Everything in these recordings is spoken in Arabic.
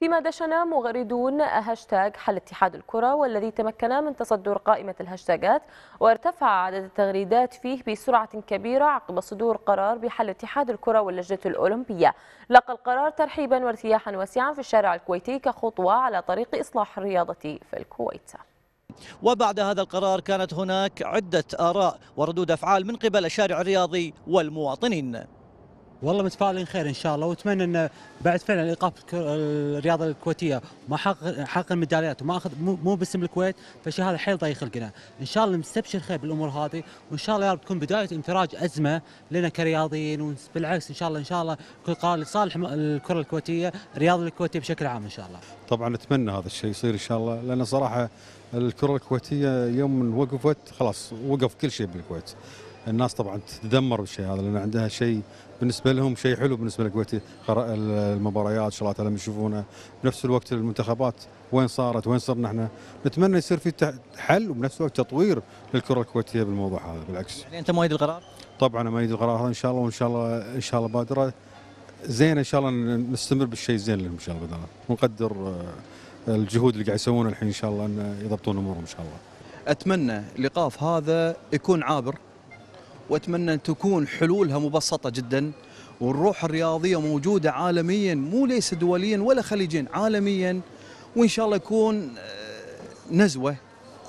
فيما دشن مغردون هاشتاج حل اتحاد الكرة والذي تمكن من تصدر قائمة الهاشتاجات، وارتفع عدد التغريدات فيه بسرعة كبيرة عقب صدور قرار بحل اتحاد الكرة واللجنة الأولمبية. لقى القرار ترحيبا وارتياحا واسعا في الشارع الكويتي كخطوة على طريق إصلاح الرياضة في الكويت. وبعد هذا القرار كانت هناك عدة آراء وردود أفعال من قبل الشارع الرياضي والمواطنين. والله متفائلين خير ان شاء الله، واتمنى ان بعد فعلا ايقاف الرياضه الكويتيه ما حقق الميداليات وما اخذ مو باسم الكويت، فالشيء هذا حيل ضايق خلقنا. ان شاء الله نستبشر خير بالامور هذه، وان شاء الله يا رب تكون بدايه انفراج ازمه لنا كرياضيين، وبالعكس ان شاء الله يكون قرار لصالح الكره الكويتيه، الرياضه الكويتيه بشكل عام ان شاء الله. طبعا نتمنى هذا الشيء يصير ان شاء الله، لان صراحه الكره الكويتيه يوم من وقفت خلاص وقف كل شيء بالكويت. الناس طبعا تتذمر بالشيء هذا لان عندها شيء بالنسبه لهم شيء حلو بالنسبه للكويت، المباريات شغلات لما يشوفونها. بنفس الوقت المنتخبات وين صارت وين صرنا احنا. نتمنى يصير في حل وبنفس الوقت تطوير للكره الكويتيه بالموضوع هذا. بالعكس يعني انت مؤيد القرار؟ طبعا انا مؤيد القرار هذا ان شاء الله، ان شاء الله بادره زين ان شاء الله نستمر بالشيء زين لهم ان شاء الله بدنا ونقدر الجهود اللي قاعد يسوونها الحين ان شاء الله ان يضبطون امورهم ان شاء الله. اتمنى الايقاف هذا يكون عابر، واتمنى ان تكون حلولها مبسطه جدا، والروح الرياضيه موجوده عالميا، مو ليس دوليا ولا خليجيا، عالميا، وان شاء الله يكون نزوه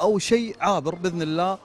او شيء عابر باذن الله.